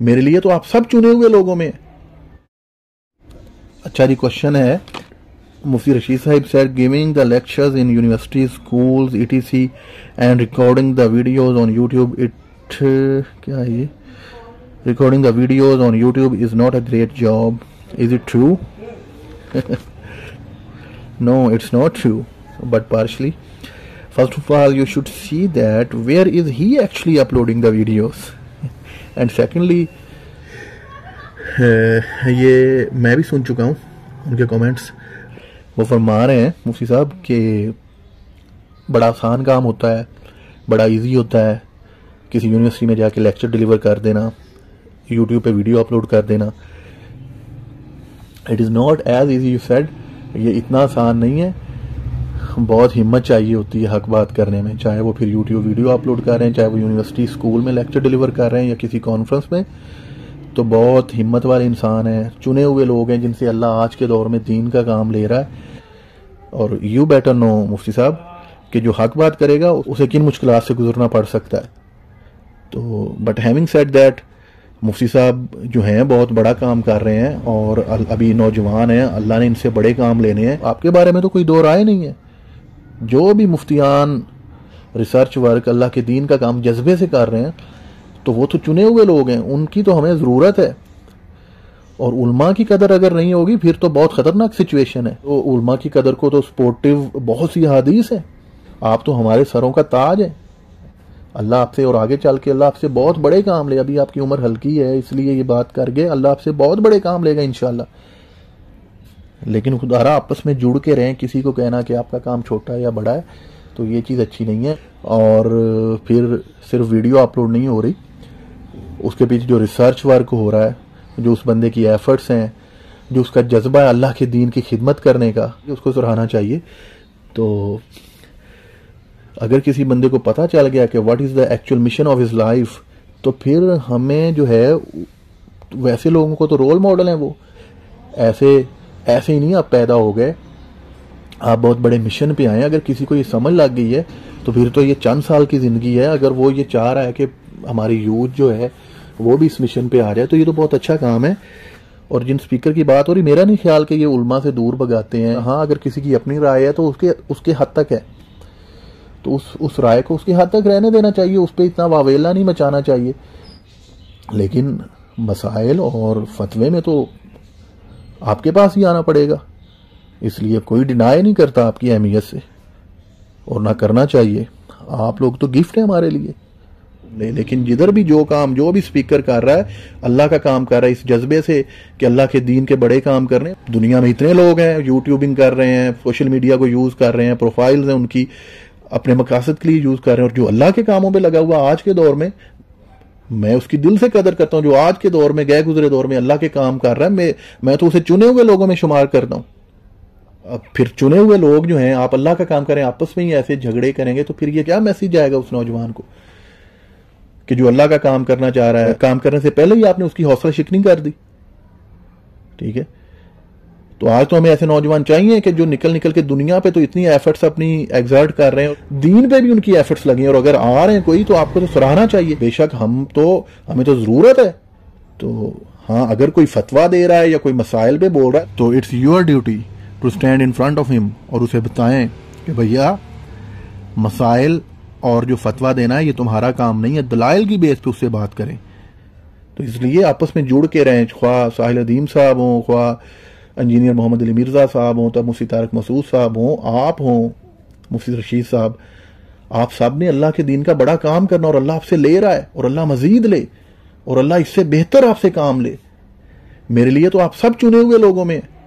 میرے لیے تو آپ سب چنے ہوئے لوگوں میں. اچھا جی, کوشچن ہے, مفتی رشید صاحب said giving the lectures in universities, schools, etc. and recording the videos on YouTube, کیا ہے یہ, recording the videos on YouTube is not a great job. Is it true? No, it's not true, but partially. First of all, you should see that where is he actually uploading the videos. And secondly, یہ میں بھی سن چکا ہوں ان کے comments. وہ فرما رہے ہیں مفتی صاحب کہ بڑا آسان کام ہوتا ہے, بڑا ایزی ہوتا ہے کسی یونیورسٹی میں جا کے لیکچر ڈیلیور کر دینا, یوٹیوب پہ ویڈیو اپلوڈ کر دینا. It is not as easy you said. یہ اتنا آسان نہیں ہے, بہت ہمت چاہیے ہوتی ہے حق بات کرنے میں, چاہے وہ پھر یوٹیوب ویڈیو اپلوڈ کر رہے ہیں, چاہے وہ یونیورسٹی اسکول میں لیکچر ڈیلیور کر رہے ہیں یا کسی کانفرنس میں. تو بہت ہمت والے انسان ہیں, چنے ہوئے لوگ ہیں جن سے اللہ آج کے دور میں دین کا کام لے رہا ہے. اور یو بیٹر نو مفتی صاحب کہ جو حق بات کرے گا اسے کن مشکلات سے گزرنا پڑ سکتا ہے. تو بٹ ہیونگ سیڈ دیٹ, مفتی صاحب جو ہیں بہت بڑا کام کر رہے ہیں اور ابھی نوجوان ہیں, اللہ نے ان سے بڑے کام لینے ہیں. آپ کے بارے میں تو کوئی دو رائے نہیں ہے. جو بھی مفتیان ریسرچ ورک اللہ کے دین کا کام جذبے سے کر رہے ہیں تو وہ تو چنے ہوئے لوگ ہیں, ان کی تو ہمیں ضرورت ہے. اور علماء کی قدر اگر نہیں ہوگی پھر تو بہت خطرناک سچویشن ہے. تو علماء کی قدر کو تو سپورٹیو بہت سی حدیث ہیں. آپ تو ہمارے سروں کا تاج ہیں. اللہ آپ سے اور آگے چل کے اللہ آپ سے بہت بڑے کام لے. ابھی آپ کی عمر ہلکی ہے اس لیے یہ بات کر گئے, اللہ آپ سے بہت بڑے کام لے گا انشاءاللہ. لیکن خدارا آپس میں جڑ کے رہیں. کسی کو کہنا کہ آپ کا کام چھوٹا ہے یا بڑا ہے تو یہ چیز اچھی نہیں ہے. اور پھر صرف ویڈیو اپلوڈ نہیں ہو رہی, اس کے پیچھے جو ریسرچ ورک ہو رہا ہے, جو اس بندے کی ایفرٹس ہیں, جو اس کا جذبہ ہے اللہ کے دین کی خدمت کرنے کا, اس کو سراہنا چاہیے. تو اگر کسی بندے کو پتہ چل گیا کہ what is the actual mission of his life, تو پھر ہمیں جو ہے ویسے لوگوں کو تو رول ماڈل ہیں وہ. ایسے ہی نہیں آپ پیدا ہو گئے, آپ بہت بڑے مشن پہ آئے. اگر کسی کو یہ سمجھ لگ گئی ہے تو پھر تو یہ چند سال کی زندگی ہے. اگر وہ یہ چاہ رہا ہے کہ ہماری یوتھ جو ہے وہ بھی اس مشن پہ آ جائے تو یہ تو بہت اچھا کام ہے. اور جن سپیکر کی بات ہو رہی, میرا نہیں خیال کہ یہ علماء سے دور بھگاتے ہیں. ہاں اگر کسی کی اپنی رائے ہے تو اس کے حد تک ہے, تو اس رائے کو اس کی حد تک رہنے دینا چاہیے, اس پہ اتنا واویلا نہیں مچانا چاہیے. لیکن مسائل اور فتوے میں تو آپ کے پاس ہی آنا پڑے گا. اس لیے کوئی ڈینائی نہیں کرتا آپ کی اہمیت سے, اور نہ کرنا چاہیے. آپ لوگ تو گفٹ ہیں ہمارے لیے. لیکن جدھر بھی جو کام جو بھی سپیکر کر رہا ہے اللہ کا کام کر رہا ہے اس جذبے سے کہ اللہ کے دین کے بڑے کام کر رہے ہیں. دنیا میں اتنے لوگ ہیں یوٹیوبنگ کر رہے ہیں, سوشل میڈیا کو یوز کر رہے ہیں, پروفائلز ہیں ان کی اپنے مقاصد کے لیے یوز کر رہے ہیں. اور جو اللہ کے کاموں پہ لگا ہوا آج کے دور میں, میں اس کی دل سے قدر کرتا ہوں. جو آج کے دور میں گئے گزرے دور میں اللہ کے کام کر رہا ہے, میں تو اسے چنے ہوئے لوگوں میں شمار کرتا ہوں. اب پھر چنے ہوئے لوگ جو ہیں آپ اللہ کا کام کریں, آپس میں ہی ایسے جھگڑے کریں گے تو پھر یہ کیا میسج جائے گا اس نوجوان کو کہ جو اللہ کا کام کرنا چاہ رہا ہے, کام کرنے سے پہلے ہی آپ نے اس کی حوصلہ شکنی کر دی. ٹھیک ہے, تو آج تو ہمیں ایسے نوجوان چاہیے کہ جو نکل کے دنیا پہ تو اتنی ایفرٹس اپنی ایگزرٹ کر رہے ہیں, دین پہ بھی ان کی ایفرٹس لگی ہیں, اور اگر آ رہے ہیں کوئی تو آپ کو تو سراہنا چاہیے. بے شک ہمیں تو ضرورت ہے. تو ہاں اگر کوئی فتویٰ دے رہا ہے یا کوئی مسائل پہ بول رہا ہے تو it's your duty to stand in front of ہم, اور اسے بتائیں کہ بھیا مسائل اور جو فتویٰ دینا ہے یہ تمہارا کام نہیں ہے. دلائل کی بیس پہ اس سے بات کریں. تو اس لیے آپس میں جڑ کے رہیں, خواہ ساحل ادیم صاحب ہوں, خواہ انجینئر محمد علی مرزا صاحب ہوں, تب مفتی طارق مسعود صاحب ہوں, آپ ہوں, مفتی رشید صاحب, آپ سب نے اللہ کے دین کا بڑا کام کرنا, اور اللہ آپ سے لے رہا ہے, اور اللہ مزید لے, اور اللہ اس سے بہتر آپ سے کام لے. میرے لیے تو آپ سب چنے ہوئے لوگوں میں ہیں.